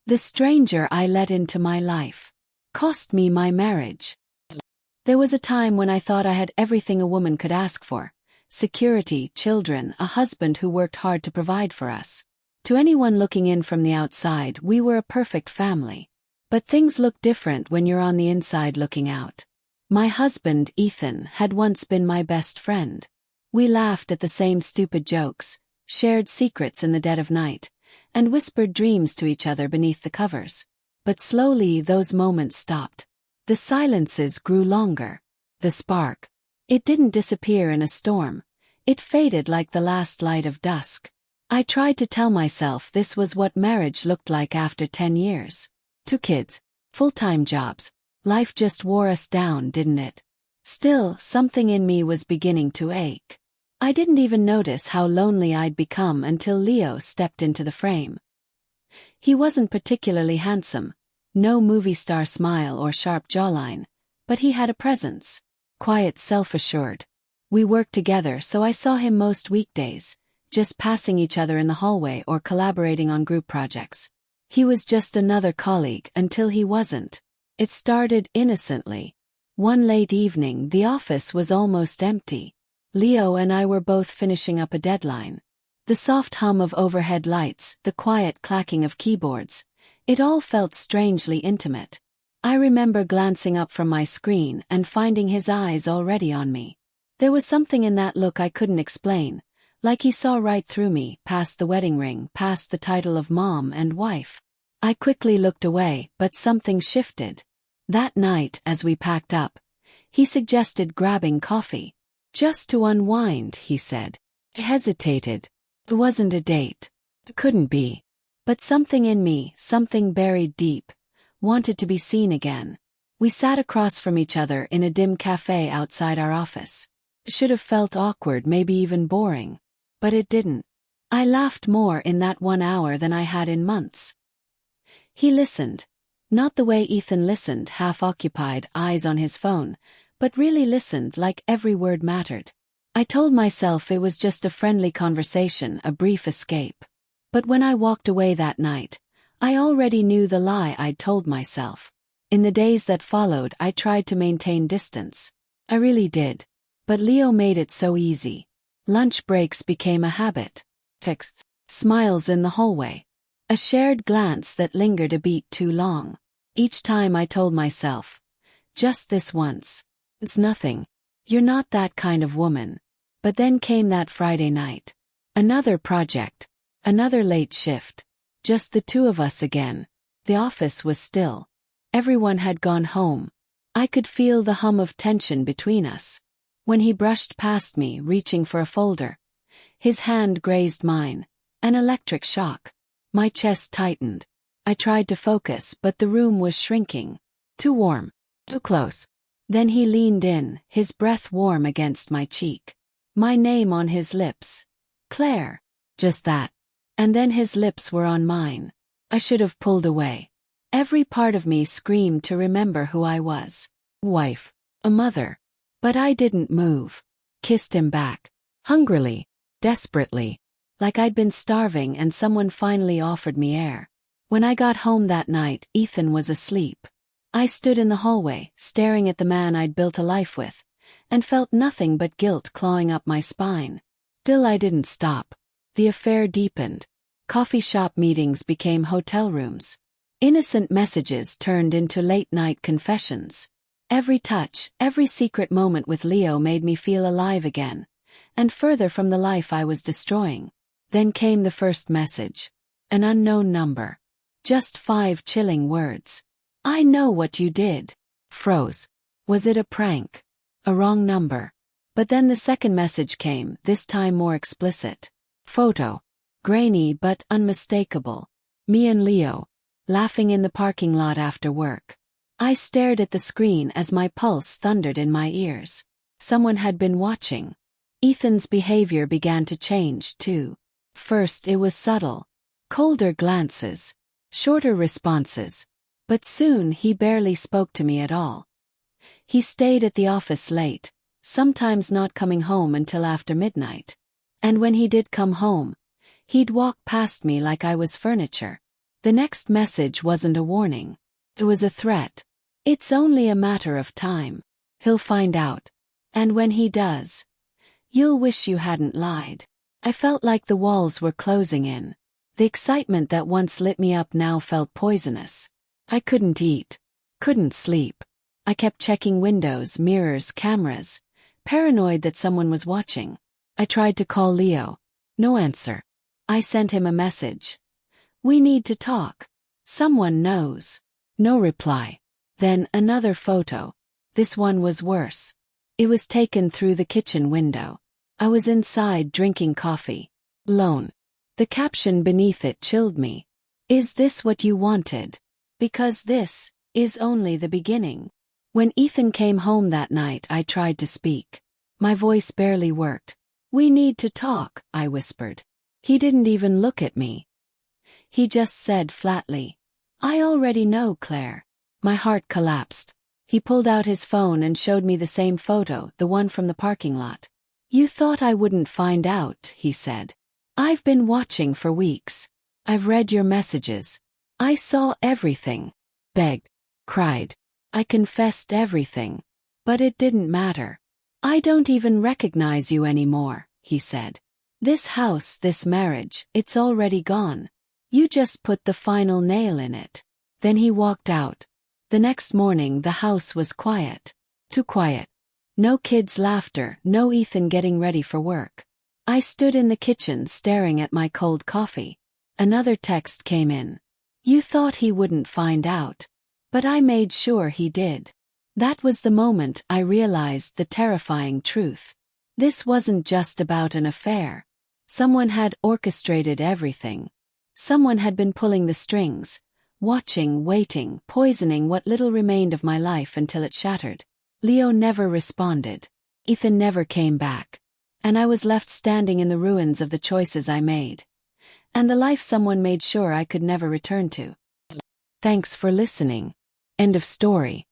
The stranger I let into my life cost me my marriage. There was a time when I thought I had everything a woman could ask for: security, children, a husband who worked hard to provide for us. To anyone looking in from the outside, we were a perfect family. But things look different when you're on the inside looking out. My husband, Ethan, had once been my best friend. We laughed at the same stupid jokes, shared secrets in the dead of night, and whispered dreams to each other beneath the covers. But slowly those moments stopped. The silences grew longer. The spark, it didn't disappear in a storm. It faded like the last light of dusk. I tried to tell myself this was what marriage looked like after 10 years. 2 kids, full-time jobs. Life just wore us down, didn't it? Still, something in me was beginning to ache. I didn't even notice how lonely I'd become until Leo stepped into the frame. He wasn't particularly handsome, no movie star smile or sharp jawline, but he had a presence. Quiet, self-assured. We worked together, so I saw him most weekdays, just passing each other in the hallway or collaborating on group projects. He was just another colleague until he wasn't. It started innocently. One late evening, the office was almost empty. Leo and I were both finishing up a deadline. The soft hum of overhead lights, the quiet clacking of keyboards, it all felt strangely intimate. I remember glancing up from my screen and finding his eyes already on me. There was something in that look I couldn't explain, like he saw right through me, past the wedding ring, past the title of mom and wife. I quickly looked away, but something shifted. That night, as we packed up, he suggested grabbing coffee. Just to unwind, he said. I hesitated. It wasn't a date. It couldn't be. But something in me, something buried deep, wanted to be seen again. We sat across from each other in a dim cafe outside our office. It should have felt awkward, maybe even boring. But it didn't. I laughed more in that 1 hour than I had in months. He listened. Not the way Ethan listened, half-occupied, eyes on his phone, but really listened like every word mattered. I told myself it was just a friendly conversation, a brief escape. But when I walked away that night, I already knew the lie I'd told myself. In the days that followed, I tried to maintain distance. I really did. But Leo made it so easy. Lunch breaks became a habit. Fixed smiles in the hallway. A shared glance that lingered a beat too long. Each time I told myself, just this once. It's nothing. You're not that kind of woman. But then came that Friday night. Another project. Another late shift. Just the two of us again. The office was still. Everyone had gone home. I could feel the hum of tension between us. When he brushed past me, reaching for a folder, his hand grazed mine. An electric shock. My chest tightened. I tried to focus, but the room was shrinking. Too warm. Too close. Then he leaned in, his breath warm against my cheek. My name on his lips. Claire. Just that. And then his lips were on mine. I should have pulled away. Every part of me screamed to remember who I was. Wife. A mother. But I didn't move. Kissed him back. Hungrily. Desperately. Like I'd been starving and someone finally offered me air. When I got home that night, Ethan was asleep. I stood in the hallway, staring at the man I'd built a life with, and felt nothing but guilt clawing up my spine. Still, I didn't stop. The affair deepened. Coffee shop meetings became hotel rooms. Innocent messages turned into late-night confessions. Every touch, every secret moment with Leo made me feel alive again, and further from the life I was destroying. Then came the first message. An unknown number. Just 5 chilling words. I know what you did. Froze. Was it a prank? A wrong number? But then the second message came, this time more explicit. Photo. Grainy but unmistakable. Me and Leo, laughing in the parking lot after work. I stared at the screen as my pulse thundered in my ears. Someone had been watching. Ethan's behavior began to change too. First it was subtle. Colder glances. Shorter responses. But soon he barely spoke to me at all. He stayed at the office late, sometimes not coming home until after midnight. And when he did come home, he'd walk past me like I was furniture. The next message wasn't a warning. It was a threat. It's only a matter of time. He'll find out. And when he does, you'll wish you hadn't lied. I felt like the walls were closing in. The excitement that once lit me up now felt poisonous. I couldn't eat. Couldn't sleep. I kept checking windows, mirrors, cameras, paranoid that someone was watching. I tried to call Leo. No answer. I sent him a message. We need to talk. Someone knows. No reply. Then another photo. This one was worse. It was taken through the kitchen window. I was inside drinking coffee. Alone. The caption beneath it chilled me. Is this what you wanted? Because this is only the beginning. When Ethan came home that night, I tried to speak. My voice barely worked. We need to talk, I whispered. He didn't even look at me. He just said flatly, I already know, Claire. My heart collapsed. He pulled out his phone and showed me the same photo, the one from the parking lot. You thought I wouldn't find out, he said. I've been watching for weeks. I've read your messages. I saw everything. Begged. Cried. I confessed everything. But it didn't matter. I don't even recognize you anymore, he said. This house, this marriage, it's already gone. You just put the final nail in it. Then he walked out. The next morning the house was quiet. Too quiet. No kids' laughter, no Ethan getting ready for work. I stood in the kitchen staring at my cold coffee. Another text came in. You thought he wouldn't find out. But I made sure he did. That was the moment I realized the terrifying truth. This wasn't just about an affair. Someone had orchestrated everything. Someone had been pulling the strings, watching, waiting, poisoning what little remained of my life until it shattered. Leo never responded. Ethan never came back. And I was left standing in the ruins of the choices I made. And the life someone made sure I could never return to. Thanks for listening. End of story.